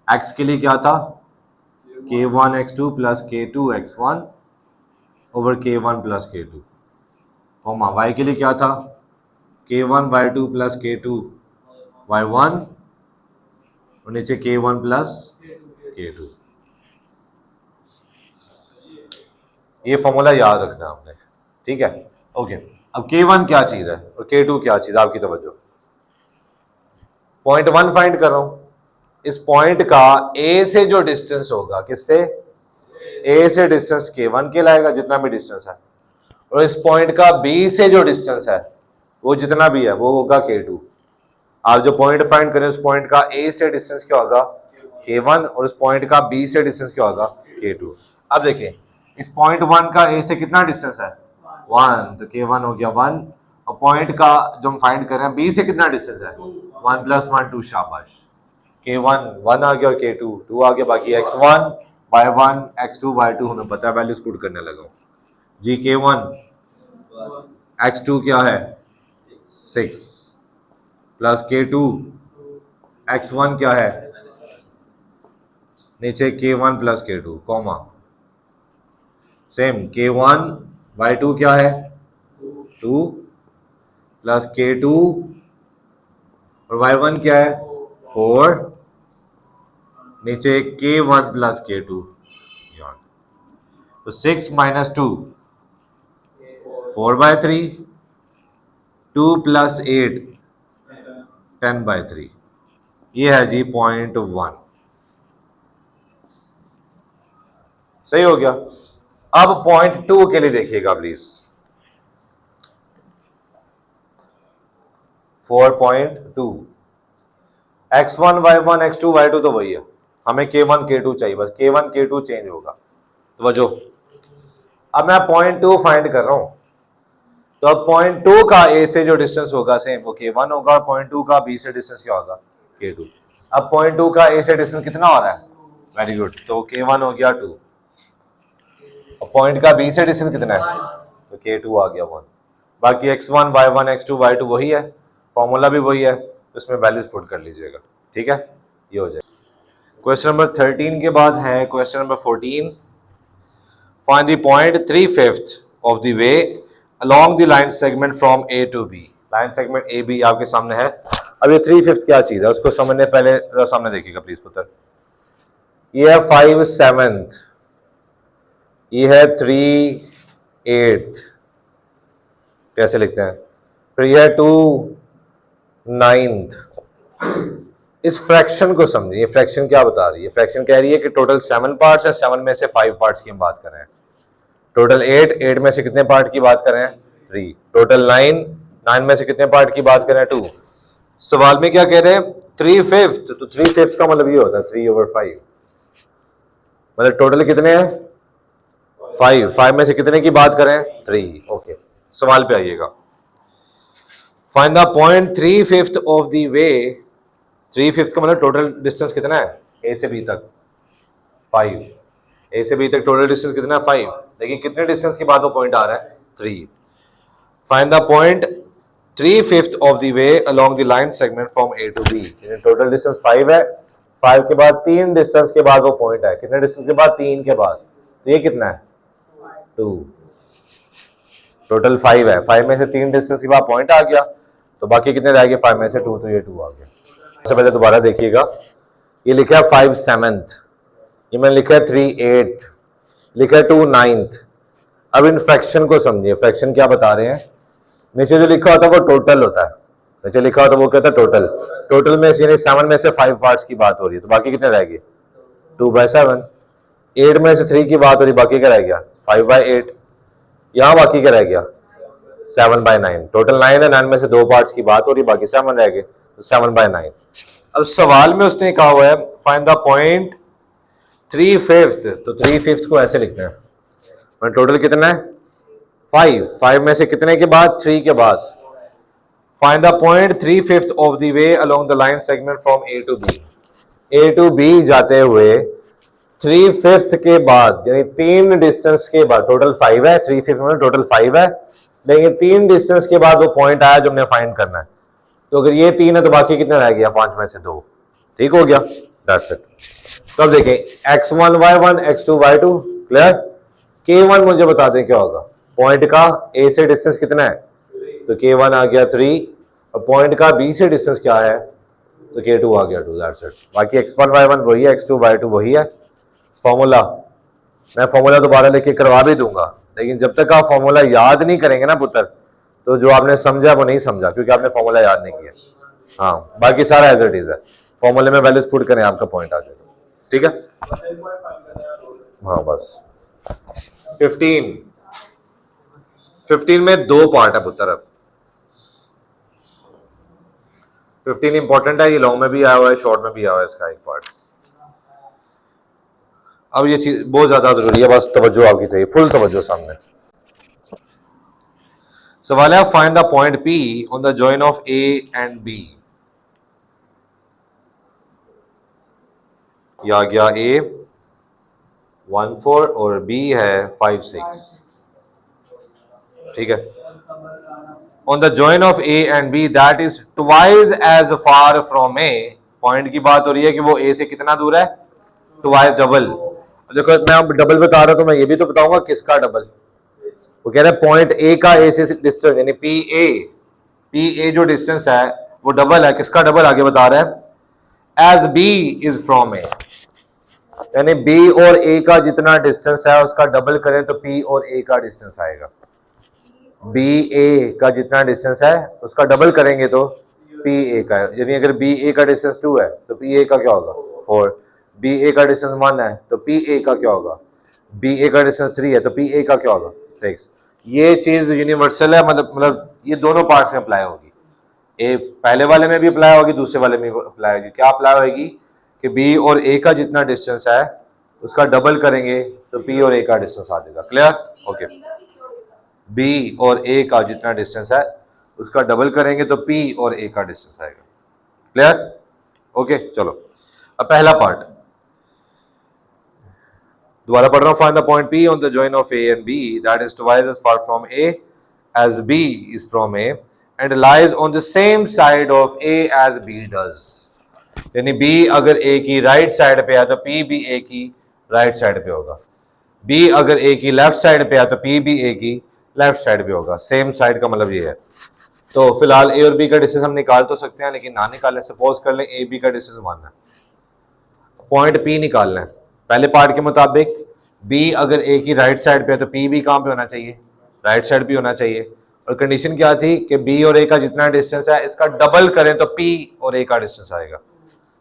x के लिए क्या था, K1 x2 plus K2 x1 over K1 plus K2, comma y के लिए क्या था, K1 y2 plus K2 y1 और नीचे K1 प्लस K2। ये फॉर्मूला याद रखना आपने, ठीक है। ओके, अब K1 क्या चीज है और K2 क्या चीज है, आपकी तवज्जो। पॉइंट 1 फाइंड कर रहा हूं, इस पॉइंट का A से जो डिस्टेंस होगा, किससे, A से डिस्टेंस K1 के लाएगा जितना भी डिस्टेंस है, और इस पॉइंट का B से जो डिस्टेंस है वो जितना भी है वो होगा K2। आप जो पॉइंट फाइंड करें उस पॉइंट का A से डिस्टेंस क्या होगा, K1, और उस पॉइंट का B से डिस्टेंस क्या होगा, K2। अब देखिए इस पॉइंट 1 का A से कितना डिस्टेंस है, 1, तो K1 हो गया 1, और पॉइंट का जो हम फाइंड कर रहे हैं B से कितना डिस्टेंस है, 1 + 1 2, शाबाश। K1 1 आ गया और K2 2 आ गया, बाकी x1 y1 x2 y2 हमें पता है, वैल्यूज पुट करने लगा हूं जी। K1 x2 क्या है 6 प्लस K2 x1 क्या है, नीचे K1 plus K2, comma same K1 y2 क्या है 2 प्लस K2 और y1 क्या है 4, नीचे K1 प्लस K2, तो 6 - 2 4/3, 2 + 8 10/3, ये है जी पॉइंट 1। सही हो गया। अब पॉइंट 2 के लिए देखिएगा please, 4.2 x1 y1 x2 y2 तो वही है, हमें K1 K2 चाहिए, बस K1 K2 चेंज होगा। तो वजो अब मैं पॉइंट 2 फाइंड कर रहा हूं, तो अब पॉइंट 2 का A से जो डिस्टेंस होगा सेम वो K1 होगा, और पॉइंट 2 का B से डिस्टेंस क्या होगा, K2। अब पॉइंट 2 का A से डिस्टेंस कितना हो रहा है, वेरी गुड, तो K1 हो गया 2, और पॉइंट का B से डिस्टेंस कितना है, तो K2 आ गया 1। बाकी x1 y1 x2 y2 वही है, फॉर्मूला भी वही है, तो इसमें वैल्यूज पुट कर लीजिएगा, ठीक है, ये हो जाएगा। क्वेश्चन नंबर 13 के बाद है question number 14, find the point 3/5 of the way along the line segment from A to B। Line segment AB आपके सामने है। अब ये 3/5 क्या चीज है उसको समझने पहले सामने देखिएगा प्लीज पुत्र। ये है 5/7, ये है 3/8, कैसे लिखते हैं, फिर यह है 2/9। इस फ्रैक्शन को समझिए, फ्रैक्शन क्या बता रही है, फ्रैक्शन कह रही है कि टोटल 7 पार्ट्स है, 7 में से 5 पार्ट्स की हम बात कर रहे हैं, टोटल 8 में से कितने पार्ट की बात कर रहे हैं, 3, टोटल 9 में से कितने पार्ट की बात कर रहे हैं, 2। सवाल में क्या कह रहे हैं 3/5, तो 3/5 का मतलब ये होता है 3/5, मतलब टोटल कितने हैं 5 में से कितने की बात करें 3। ओके, सवाल पे आइएगा। Find the point 3/5 of the वे, 3/5 का मतलब टोटल डिस्टेंस कितना है A से B तक 5, A से B तक टोटल डिस्टेंस कितना है 5, लेकिन कितने डिस्टेंस के बाद वो पॉइंट आ रहा है 3। Find the point 3/5 of the way along the line segment from A to B। Total distance 5 है, 5 के बाद 3 डिस्टेंस के बाद वो पॉइंट है, कितने डिस्टेंस के बाद 3 के बाद, तो ये कितना है 2, टोटल 5 है, 5 में से 3 डिस्टेंस के बाद पॉइंट आ गया, तो बाकी कितने रह गए 5 में से 2, तो ये 2 आ गया। सबसे पहले दोबारा देखिएगा, ये लिखा है 5/7, ये मैंने लिखा है 3/8, लिखा है 2/9। अब इन फ्रैक्शन को समझिए, फ्रैक्शन क्या बता रहे हैं, नीचे जो लिखा होता है वो टोटल होता है, नीचे लिखा होता है वो कहता है टोटल, टोटल में यानी 7 में से 5 पार्ट्स की बात हो रही है, तो बाकी कितने रह गए 2/7। 8 में से 3 की बात हो रही, बाकी क्या रह गया 5/8, यहाँ बाकी क्या रह गया 7/9, टोटल 9 है, 9 में से 2 पार्ट्स की बात हो रही, बाकी 7 रह गए, तो 7/9। अब सवाल में उसने कहा हुआ है फाइंड द पॉइंट 3/5, तो 3/5 को ऐसे लिखना है। टोटल कितना है 5 में से कितने के बाद 3 के बाद। Find the point 3/5 of the way along the line segment from A to B. A to B जाते हुए 3/5 के बाद, यानी 3 डिस्टेंस के बाद, टोटल 5 है, 3/5 में टोटल 5 है, लेकिन 3 डिस्टेंस के बाद वो पॉइंट आया जो हमने फाइंड करना है। तो अगर ये 3 है तो बाकी कितना रह गया 5 में से 2। ठीक हो गया, दैट्स इट। तो अब देखें x1 y1 x2 y2 clear. k1 मुझे बता दें क्या होगा, पॉइंट का a से डिस्टेंस कितना है, तो k1 आ गया 3, और पॉइंट का b से डिस्टेंस क्या है, तो k2 आ गया 2, दैट्स इट। बाकी x1 y1 वही है, x2 y2 वही है। फॉर्मूला मैं फॉर्मूला दोबारा लेके करवा भी दूंगा, लेकिन जब तक आप फॉर्मूला याद नहीं करेंगे ना पुत्र, तो जो आपने समझा वो नहीं समझा, क्योंकि आपने फॉर्मूला याद नहीं किया। हाँ, बाकी सारा एज इट इज है, फॉर्मूले में वैल्यूज पुट करें, आपका पॉइंट आ जाएगा। ठीक है, हाँ बस 15 में 2 पार्ट है पुत्र। अब 15 इंपॉर्टेंट है, ये लॉन्ग में भी आया हुआ है, शॉर्ट में भी आया हुआ है, इसका एक पार्ट। अब ये चीज बहुत ज्यादा जरूरी है, बस तवज्जो आपकी चाहिए, फुल तवज्जो सामने। सवाल है find the point P on the join of A and B। ये आ गया A 1 4 और B है 5 6। ठीक है, on the join of A and B that is twice as far from A। Point की बात हो रही है कि वो A से कितना दूर है, ट्वाइस, डबल। देखो मैं अब डबल बता रहा हूं तो मैं ये भी तो बताऊंगा किसका डबल। वो कह रहे हैं पॉइंट ए का ए से डिस्टेंस, यानी पी ए जो डिस्टेंस है वो डबल है, किसका डबल आगे बता रहा है, एज बी इज फ्रॉम ए, यानी बी और ए का जितना डिस्टेंस है उसका डबल करें तो पी और ए का डिस्टेंस आएगा। बी ए का जितना डिस्टेंस है उसका डबल करेंगे तो पी ए का, यानी अगर बी ए का डिस्टेंस 2 है तो पी ए का क्या होगा 4, बी ए का डिस्टेंस 1 है तो पी ए का क्या होगा, बी ए का डिस्टेंस 3 है तो पी ए का क्या होगा 6। ये चीज यूनिवर्सल है, मतलब ये दोनों पार्ट्स में अप्लाई होगी, ए पहले वाले में भी अप्लाई होगी, दूसरे वाले में भी अप्लाई होगी। क्या अप्लाई होगी कि बी और ए का जितना डिस्टेंस है उसका डबल करेंगे तो पी और ए का डिस्टेंस आ जाएगा। Clear, okay. बी और ए का जितना डिस्टेंस है उसका डबल करेंगे तो पी और ए का डिस्टेंस आएगा। Clear, okay. चलो अब पहला पार्ट दोबारा पढ़ रहा हूं। Find the point P on the join of A and B that is twice as far from A as B is from A and lies on the same side of A as B does। यानी B अगर A की right side पे है तो P भी A की right side पे होगा, B अगर A की लेफ्ट साइड पे है तो P भी A की लेफ्ट साइड पे होगा। सेम साइड का मतलब ये है। तो फिलहाल A और B का डिस्टेंस हम निकाल तो सकते हैं, लेकिन ना निकालें। सपोज कर लें A B का डिस्टेंस 1 है, पॉइंट P निकालना है। पहले पार्ट के मुताबिक B अगर A की राइट साइड पे है तो P भी कहां पे होना चाहिए, राइट साइड पे होना चाहिए। और कंडीशन क्या थी कि B और A का जितना डिस्टेंस है इसका डबल करें तो P और A का डिस्टेंस आएगा।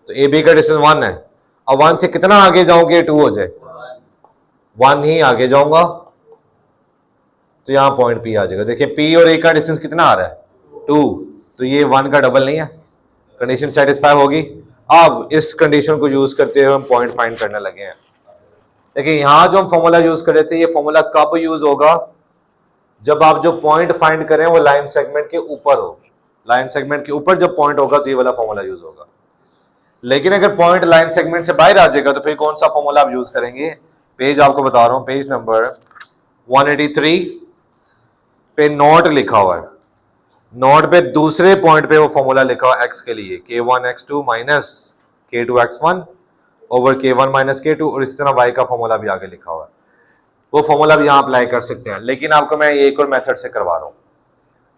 तो A B का डिस्टेंस 1 है, अब 1 से कितना आगे जाओगे 2 हो जाए, 1 ही आगे जाऊंगा तो यहां पॉइंट P आ जाएगा। देखिए P और A का डिस्टेंस कितना आ रहा है 2, तो ये 1 का डबल नहीं है। कंडीशन सेटिस्फाई होगी। अब इस कंडीशन को यूज करते हुए हम पॉइंट फाइंड करने लगे हैं। देखिए यहां जो हम फॉर्मूला यूज कर रहे थे, ये फॉर्मूला कब यूज होगा, जब आप जो पॉइंट फाइंड करें वो लाइन सेगमेंट के ऊपर हो। लाइन सेगमेंट के ऊपर जब पॉइंट होगा तो ये वाला फॉर्मूला यूज होगा। लेकिन अगर पॉइंट लाइन सेगमेंट से बाहर आ जाएगा तो फिर कौन सा फॉर्मूला आप यूज करेंगे। पेज आपको बता रहा हूं, पेज नंबर 183 पे नोट लिखा हुआ है। नोट पे दूसरे पॉइंट पे वो फॉर्मूला लिखा हुआ x के लिए k1 x2 minus k2 x1 over k1 minus k2, और इसी तरह y का फॉर्मूला भी आगे लिखा हुआ है। वो फॉर्मूला भी यहाँ अप्लाई कर सकते हैं, लेकिन आपको मैं एक और मेथड से करवा रहा हूँ।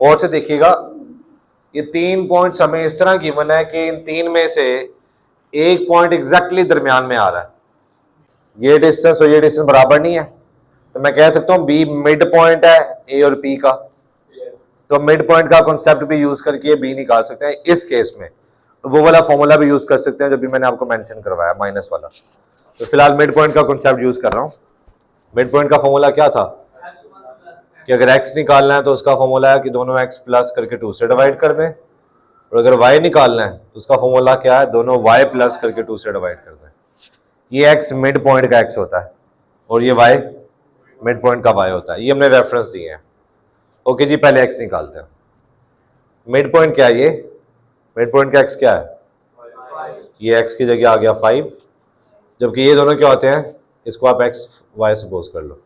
और से देखिएगा, ये 3 पॉइंट्स हमें इस तरह गिवन है कि इन 3 में से एक पॉइंट एग्जैक्टली दरमियान में आ रहा है। ये डिस्टेंस और ये डिस्टेंस बराबर नहीं है, तो मैं कह सकता हूँ बी मिड पॉइंट है ए और पी का। तो मिड पॉइंट का कॉन्सेप्ट भी यूज करके बी निकाल सकते हैं। इस केस में तो वो वाला फॉर्मूला भी यूज कर सकते हैं जो भी मैंने आपको मेंशन करवाया माइनस वाला। तो फिलहाल मिड पॉइंट का कॉन्सेप्ट यूज कर रहा हूँ। मिड पॉइंट का फॉर्मूला क्या था कि अगर x निकालना है तो उसका फॉर्मूला है कि दोनों x प्लस करके 2 से डिवाइड कर दें, और अगर y निकालना है तो उसका फॉर्मूला क्या है, दोनों y प्लस करके 2 से डिवाइड कर दें। ये x मिड पॉइंट का x होता है और ये y मिड पॉइंट का y होता है। ये हमने रेफरेंस दिए हैं। ओके जी, पहले x निकालते हैं। मिड पॉइंट क्या है? ये मिड पॉइंट का x क्या है? ये x की जगह आ गया 5, जबकि ये दोनों क्या होते हैं? इसको आप x y सपोज कर लो।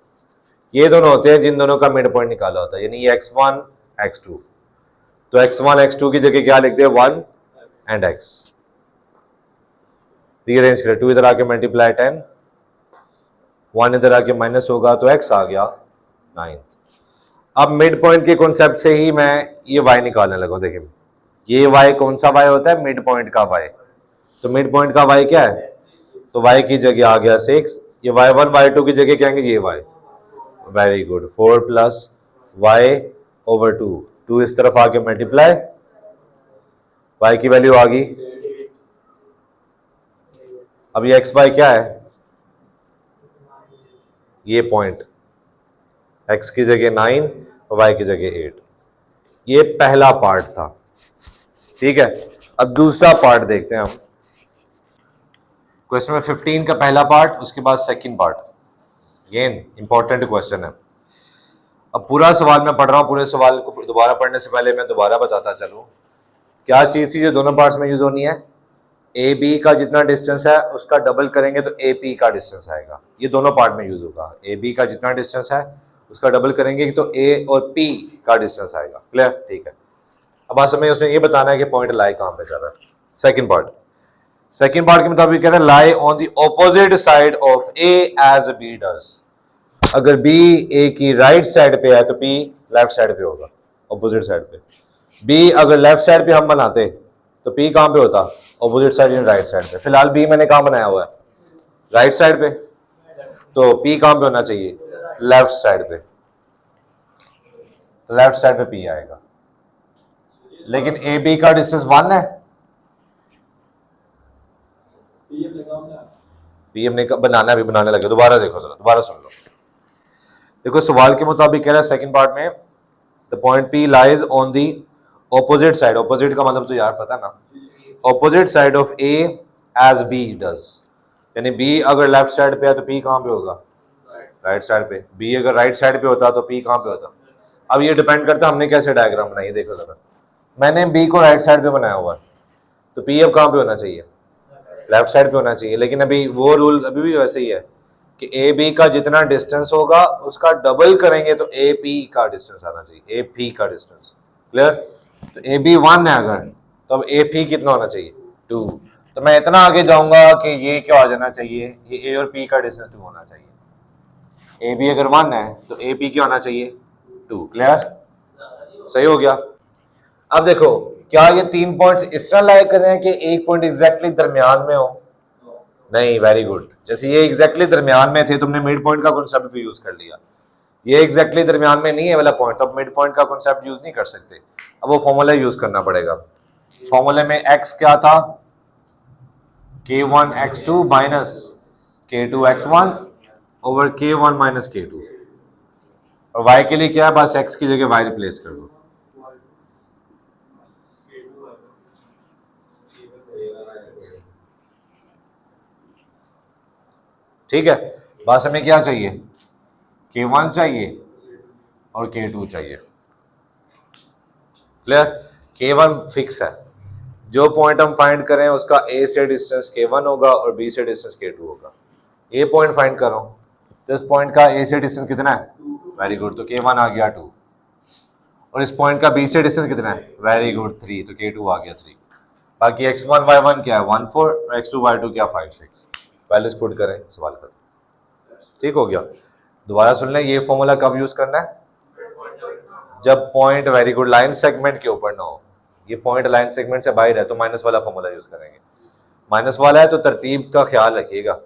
ये दोनों होते हैं जिन दोनों का मिड पॉइंट निकाला होता है, यानी ये x1 x2। तो x1 x2 की जगह क्या लिखते हैं? 1 एंड x। रीअरेंज करें, 2 इधर आके मल्टीप्लाई 10, 1 इधर आके माइनस होगा तो x आ गया 9। अब मिड पॉइंट के कॉन्सेप्ट से ही मैं ये y निकालने लगा। देखिए ये y कौन सा y होता है? मिड पॉइंट का y। तो मिड पॉइंट का y क्या है? तो y की जगह आ गया 6, ये y1 y2 की जगह क्या आएंगे? ये y। Very good, 4 plus y over 2, 2 इस तरफ आके मल्टीप्लाई, y की वैल्यू आ गई। अब ये x y क्या है? ये पॉइंट, x की जगह 9 और y की जगह 8। ये पहला पार्ट था, ठीक है। अब दूसरा पार्ट देखते हैं हम। क्वेश्चन में 15 का पहला पार्ट, उसके बाद सेकंड पार्ट। ये इंपॉर्टेंट क्वेश्चन है। अब पूरा सवाल मैं पढ़ रहा हूँ, पूरे सवाल को दोबारा पढ़ने से पहले मैं दोबारा बताता चलूँ क्या चीज़ थी जो दोनों पार्ट्स में यूज होनी है। ए बी का जितना डिस्टेंस है उसका डबल करेंगे तो ए पी का डिस्टेंस आएगा। ये दोनों पार्ट में यूज होगा। ए बी का जितना डिस्टेंस है उसका डबल करेंगे तो ए और पी का डिस्टेंस आएगा। क्लियर? ठीक है। अब आज हमें उसने ये बताना है कि पॉइंट लाई कहाँ पे कर रहा है। सेकंड पार्ट के मुताबिक कह रहा है lie on the opposite side of A as B does. अगर बी ए की राइट साइड पे है तो पी लेफ्ट साइड पे होगा, ऑपोजिट साइड पे। बी अगर लेफ्ट साइड पे हम बनाते तो पी कहाँ पे होता? ऑपोजिट साइड यानी राइट साइड पे। फिलहाल बी मैंने कहाँ बनाया हुआ है? राइट साइड पे। तो पी कहाँ पे होना चाहिए? लेफ्ट साइड पे। लेफ्ट साइड पे पी आएगा। लेकिन ए बी का डिस्टेंस 1 है। पी हमने बनाना भी बनाने लगे। दोबारा देखो जरा, दोबारा सुन लो। देखो सवाल के मुताबिक कह रहा है सेकंड पार्ट में the point P lies on the opposite side. Opposite का मतलब तो यार पता ना, opposite side of A as B does. यानी बी अगर लेफ्ट साइड पे है तो पी कहाँ पे होगा? राइट साइड पे। बी अगर राइट साइड पे होता तो पी कहाँ पे होता? अब ये डिपेंड करता है हमने कैसे डायग्राम बनाई। देखो जरा, मैंने बी को राइट साइड पे बनाया हुआ है तो पी अब कहाँ पे होना चाहिए? लेफ्ट साइड पे होना चाहिए। लेकिन अभी वो रूल अभी भी वैसे ही है कि ए बी का जितना डिस्टेंस होगा उसका डबल करेंगे तो ए पी का डिस्टेंस आना चाहिए, ए पी का डिस्टेंस। क्लियर? तो ए बी 1 है अगर, तो अब ए पी कितना होना चाहिए? 2। तो मैं इतना आगे जाऊंगा कि ये क्या हो जाना चाहिए? ये ए और पी का डिस्टेंस 2 होना चाहिए। ए बी अगर 1 है तो ए पी क्या होना चाहिए? 2। क्लियर? सही हो गया। अब देखो क्या ये 3 पॉइंट्स इस तरह लाइक कर रहे हैं कि एक पॉइंट एग्जैक्टली दरमियान में हो? नहीं, वेरी गुड। जैसे ये एग्जैक्टली दरमियान में थे, तुमने मिड पॉइंट का कॉन्सेप्ट भी यूज कर लिया। ये एग्जैक्टली दरमियान में नहीं है वाला पॉइंट, अब मिड पॉइंट का कॉन्सेप्ट यूज नहीं कर सकते। अब वो फॉर्मूला यूज करना पड़ेगा। फॉर्मूले में x क्या था? k1 x2 minus k2 x1 over k1 minus k2। और y के लिए क्या है? बस x की जगह y रिप्लेस कर दो। ठीक है, बस हमें क्या चाहिए? k1 चाहिए और k2 चाहिए। क्लियर? k1 फिक्स है, जो पॉइंट हम फाइंड करें उसका a से डिस्टेंस k1 होगा और b से डिस्टेंस k2 होगा। a पॉइंट फाइंड करो तो इस पॉइंट का a से डिस्टेंस कितना है? वेरी गुड, तो k1 आ गया 2। और इस पॉइंट का b से डिस्टेंस कितना है? वेरी गुड 3, तो k2 आ गया 3। बाकी x1 y1 क्या है? 1 4 और x2 y2 क्या? 5 6। वैल्यूज पुट करें, सवाल करें। ठीक हो गया। दोबारा सुन लें, ये फॉर्मूला कब यूज करना है? जब point, very good, line segment के ऊपर ना हो। ये पॉइंट लाइन सेगमेंट से बाहर है तो माइनस वाला फॉर्मूला यूज करेंगे। माइनस वाला है तो तरतीब का ख्याल रखिएगा,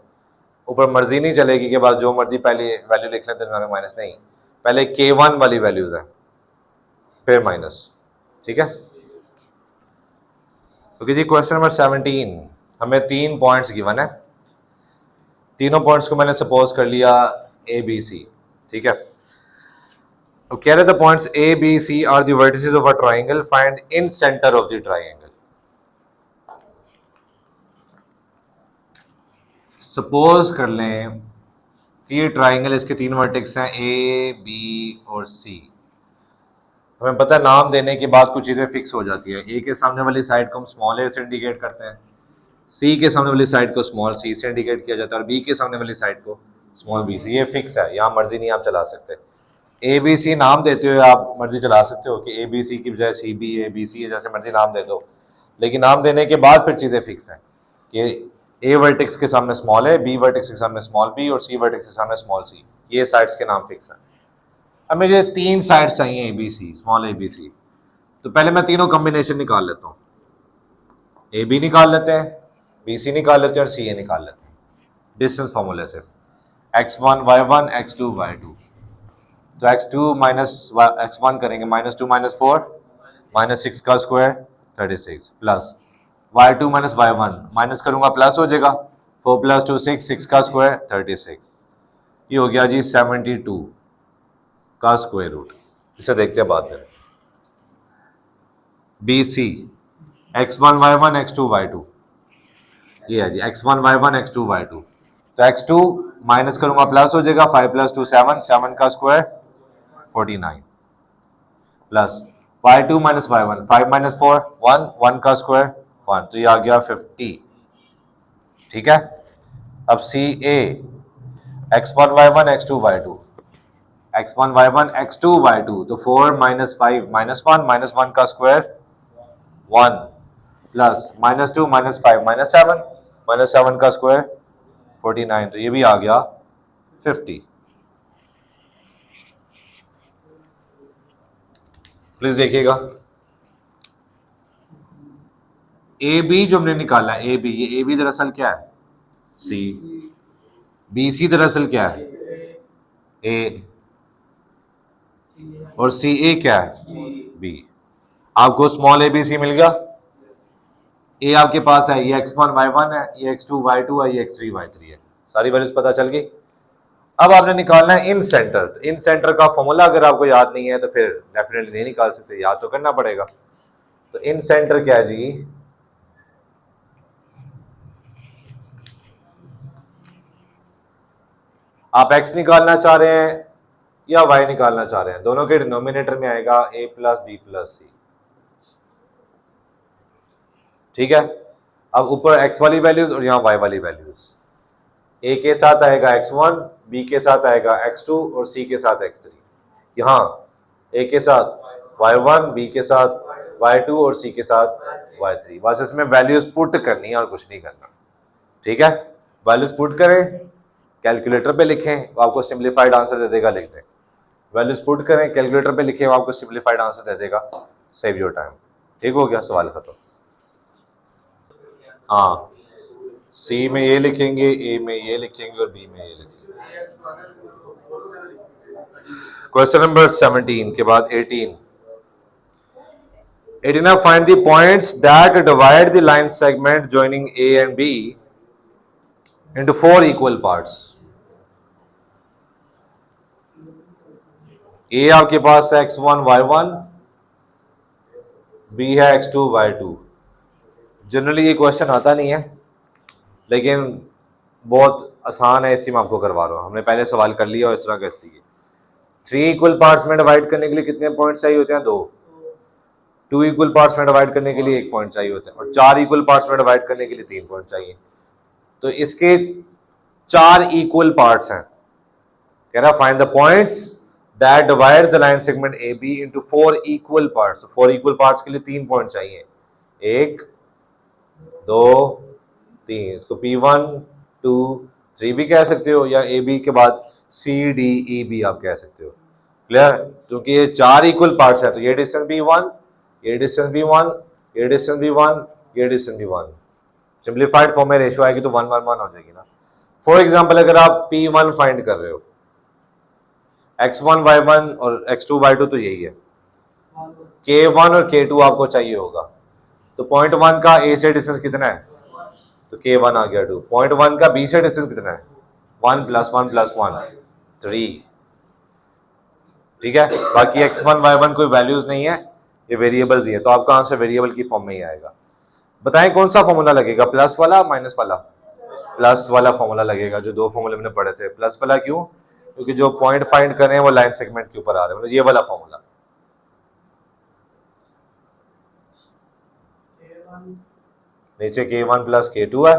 ऊपर मर्जी नहीं चलेगी कि बाद जो मर्जी पहले वैल्यू लिख लें तो माइनस नहीं, पहले k1 वाली वैल्यूज है फिर माइनस। ठीक है। ओके जी, क्वेश्चन नंबर 17। हमें 3 पॉइंट्स गिवन है, तीनों पॉइंट्स को मैंने सपोज कर लिया ए बी सी। ठीक है। तो कह रहे थे points A B C are the vertices of a triangle, find incentre of the triangle. Suppose कर लें कि ये ट्राइंगल, इसके 3 वर्टेक्स हैं ए बी और सी। हमें पता है नाम देने के बाद कुछ चीज़ें फिक्स हो जाती है। ए के सामने वाली साइड को हम स्मॉल ए से इंडिकेट करते हैं, सी के सामने वाली साइड को स्मॉल सी से इंडिकेट किया जाता है, और बी के सामने वाली साइड को स्मॉल बी से। ये फिक्स है, यहाँ मर्जी नहीं आप चला सकते। ए बी सी नाम देते हुए आप मर्जी चला सकते हो कि ए बी सी की बजाय सी बी ए बी सी है, जैसे मर्जी नाम दे दो, लेकिन नाम देने के बाद फिर चीज़ें फिक्स हैं कि ए वर्टेक्स के सामने स्मॉल है, बी वर्टेक्स के सामने स्मॉल बी और सी वर्टेक्स के सामने स्मॉल सी। ये साइड्स के नाम फिक्स हैं। अब मुझे 3 साइड्स चाहिए A B C, small A B C. तो पहले मैं तीनों कॉम्बिनेशन निकाल लेता हूँ। ए बी निकाल लेते हैं, बी सी निकाल लेते हैं और सी ए निकाल लेते हैं डिस्टेंस फॉर्मूले से। x1 y1 x2 y2। तो x2 माइनस x1 करेंगे -2 -4 -6 का square 36 plus y2 minus y1 minus करूंगा प्लस हो जाएगा 4 + 2 6 6 का स्क्वायर 36। ये हो गया जी 72 का स्क्वायर रूट। इसे देखते हैं बाद में। B C x1 y1 x2 y2, ये है जी x1 y1 x2 y2। तो x2 माइनस करूंगा प्लस हो जाएगा 5 + 2 7 7 का square 49 plus y2 minus y1 5 - 4 1 1 का स्क्वायर 1, तो ये आ गया 50। ठीक है। अब सी ए x1 y1 x2 y2, x1 y1 x2 y2, तो 4 - 5 -1 -1 का स्क्वायर 1 प्लस -2 -5 -7 -7 का स्क्वायर 49, तो ये भी आ गया 50। प्लीज देखिएगा ए बी जो हमने निकाला है, ए बी, ये ए बी दरअसल क्या है सी, बी सी दरअसल क्या है ए, और सी ए क्या है बी। आपको स्मॉल ए बी सी मिल गया। ए आपके पास है, ये x1 y1 है, ये x2 y2 है, ये x3 y3 है। सारी वैल्यूज पता चल गई। अब आपने निकालना है इन सेंटर। तो इन सेंटर का फॉर्मूला अगर आपको याद नहीं है तो फिर डेफिनेटली नहीं निकाल सकते, याद तो करना पड़ेगा। तो इन सेंटर क्या है जी, आप x निकालना चाह रहे हैं या y निकालना चाह रहे हैं, दोनों के डिनोमिनेटर में आएगा a + b + c। ठीक है। अब ऊपर x वाली वैल्यूज और यहाँ y वाली वैल्यूज, a के साथ आएगा x1, b के साथ आएगा x2 और c के साथ x3। यहाँ a के साथ y1, b के साथ y2 और c के साथ y3। बस इसमें वैल्यूज पुट करनी है और कुछ नहीं करना। ठीक है। वैल्यूज पुट करें, कैलकुलेटर पे लिखें, वो आपको सिंप्लीफाइड आंसर दे देगा, लिख दें। वैल्यूज पुट करें, कैलकुलेटर पे लिखें, वो आपको सिंप्लीफाइड आंसर दे देगा। Save your time. ठीक हो गया, सवाल खत्म। हाँ, सी में ये लिखेंगे, ए में ये लिखेंगे और बी में ये लिखेंगे। क्वेश्चन नंबर 17 के बाद 18। 18 find the points that divide the line segment joining A and B into 4 equal parts। A आपके पास है x1 y1, B है x2 y2। जनरली ये क्वेश्चन आता नहीं है, लेकिन बहुत आसान है, इसलिए मैं आपको करवा रहा हूँ। हमने पहले सवाल कर लिया और इस तरह का, इसलिए 3 इक्वल पार्ट्स में डिवाइड करने के लिए कितने पॉइंट्स चाहिए होते हैं, 2। 2 इक्वल पार्ट्स में डिवाइड करने के लिए 1 पॉइंट चाहिए होता है, और 4 इक्वल पार्ट्स में डिवाइड करने के लिए 3 पॉइंट चाहिए। तो इसके 4 इक्वल पार्ट्स हैं। कह रहा find the points that divides the line segment A B into 4 equal parts. तो 4 इक्वल पार्ट्स के लिए 3 पॉइंट चाहिए, 1 2 3। इसको P1 2 3 भी कह सकते हो, या ए बी के बाद C D E B आप कह सकते हो। क्लियर। क्योंकि ये 4 इक्वल पार्ट्स है, तो ये डिस्टेंस B1, ये डिस्टेंस B1, ये डिस्टेंस B1, ये डिस्टेंस B1। सिंप्लीफाइड फॉर्म में रेशियो आएगी तो 1 1 1 हो जाएगी ना। फॉर एग्जाम्पल अगर आप P1 फाइंड कर रहे हो, x1 y1 और x2 y2 तो यही है, k1 और k2 आपको चाहिए होगा। तो पॉइंट 1 का a से डिस्टेंस कितना है, तो k1 आ गया 2। पॉइंट 1 का b से डिस्टेंस कितना है, 1 + 1 + 1 3। ठीक है। बाकी x1 y1 कोई वैल्यूज नहीं है, ये वेरिएबल्स ही है, तो आपका आंसर वेरिएबल की फॉर्म में ही आएगा। बताएं कौन सा फॉर्मूला लगेगा, प्लस वाला माइनस वाला, प्लस वाला फॉर्मूला लगेगा, जो दो फॉर्मूले मैंने पढ़े थे। प्लस वाला क्यों? क्योंकि जो पॉइंट फाइंड कर रहे हैं वो लाइन सेगमेंट के ऊपर आ रहे हैं, मतलब ये वाला फॉर्मूला। नीचे k1 प्लस k2 है,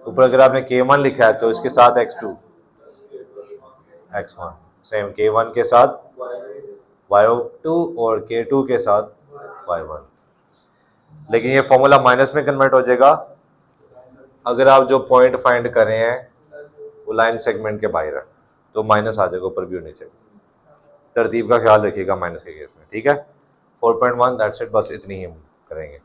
ऊपर अगर आपने k1 लिखा है तो इसके साथ x2 x1, सेम k1 के साथ y2 और k2 के साथ y1। लेकिन ये फॉर्मूला माइनस में कन्वर्ट हो जाएगा अगर आप जो पॉइंट फाइंड कर रहे हैं वो लाइन सेगमेंट के बाहर है, तो माइनस आ जाएगा ऊपर भी और नीचे। तरतीब का ख्याल रखिएगा माइनस के केस में, ठीक है। 4.1 दैट्स इट, बस इतनी ही हम करेंगे।